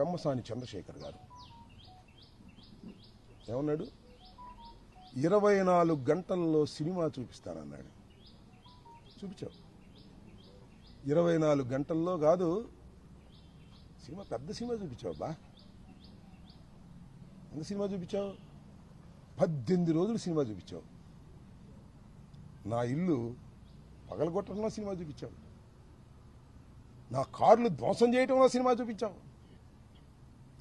పెమ్మసాని చంద్రశేఖర్ గారు ఏమన్నాడు? 24 గంటల్లో సినిమా చూపిస్తానన్నాడు. చూపించావు. 24 గంటల్లో కాదు, సినిమా పెద్ద సినిమా చూపించావు బా. ఎంత సినిమా చూపించావు? 18 రోజులు సినిమా చూపించావు. నా ఇల్లు పగలగొట్టడంలో సినిమా చూపించావు. నా కార్లు ధ్వంసం చేయడంలో సినిమా చూపించావు.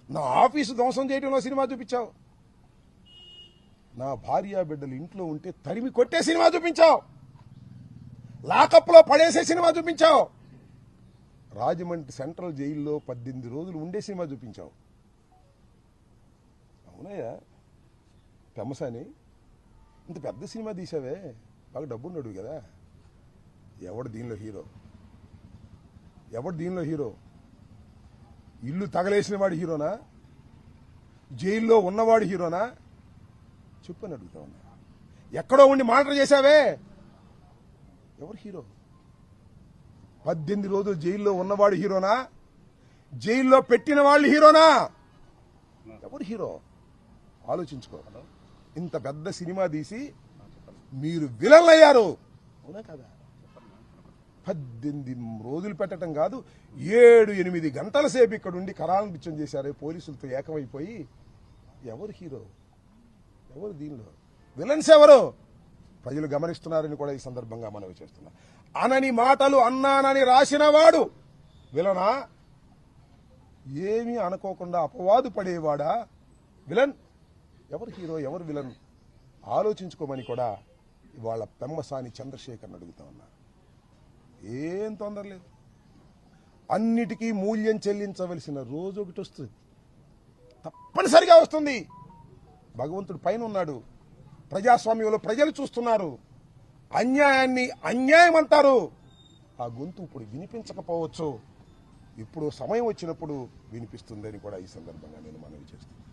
నా ఆఫీసు ధ్వంసం చేయడంలో సినిమా చూపించావు. నా భార్య బిడ్డలు ఇంట్లో ఉంటే తరిమి కొట్టే సినిమా చూపించావు. లాకప్లో పడేసే సినిమా చూపించావు. రాజమండ్రి సెంట్రల్ జైల్లో 18 రోజులు ఉండే సినిమా చూపించావు. అవునయ్యా పెమ్మసాని, ఇంత పెద్ద సినిమా తీసావే, బాగా డబ్బున్నాడు కదా. ఎవడు దీనిలో హీరో? ఎవడు దీనిలో హీరో? ఇల్లు తగలేసిన వాడు హీరోనా? జైల్లో ఉన్నవాడు హీరోనా? చెప్పని అడుగుతా ఉన్నా. ఎక్కడో ఉండి మాటలు చేశావే, ఎవరు హీరో? 18 రోజులు జైల్లో ఉన్నవాడు హీరోనా? జైల్లో పెట్టిన వాళ్ళు హీరోనా? ఎవరు హీరో? ఆలోచించుకో. ఇంత పెద్ద సినిమా తీసి మీరు విలన్లు అయ్యారు, అవునా కదా? 18 రోజులు పెట్టడం కాదు, 7-8 గంటల సేపు ఇక్కడ ఉండి కరాలనిపించం చేశారు పోలీసులతో ఏకమైపోయి. ఎవరు హీరో? ఎవరు దీనిలో విలన్స్? ఎవరు? ప్రజలు గమనిస్తున్నారని కూడా ఈ సందర్భంగా మనవి చేస్తున్నా. అనని మాటలు అన్నానని రాసిన వాడు విలనా? ఏమీ అనుకోకుండా అపవాదు పడేవాడా విలన్? ఎవరు హీరో? ఎవరు విలన్? ఆలోచించుకోమని కూడా ఇవాళ పెమ్మసాని చంద్రశేఖర్ని అడుగుతా ఉన్నా. ఏం తొందర లేదు. అన్నిటికీ మూల్యం చెల్లించవలసిన రోజు ఒకటి వస్తుంది, తప్పనిసరిగా వస్తుంది. భగవంతుడు పైన ఉన్నాడు. ప్రజాస్వామ్యంలో ప్రజలు చూస్తున్నారు. అన్యాయాన్ని అన్యాయం అంటారు. ఆ గొంతు ఇప్పుడు వినిపించకపోవచ్చు, ఇప్పుడు సమయం వచ్చినప్పుడు వినిపిస్తుందని కూడా ఈ సందర్భంగా నేను మనవి చేస్తున్నాను.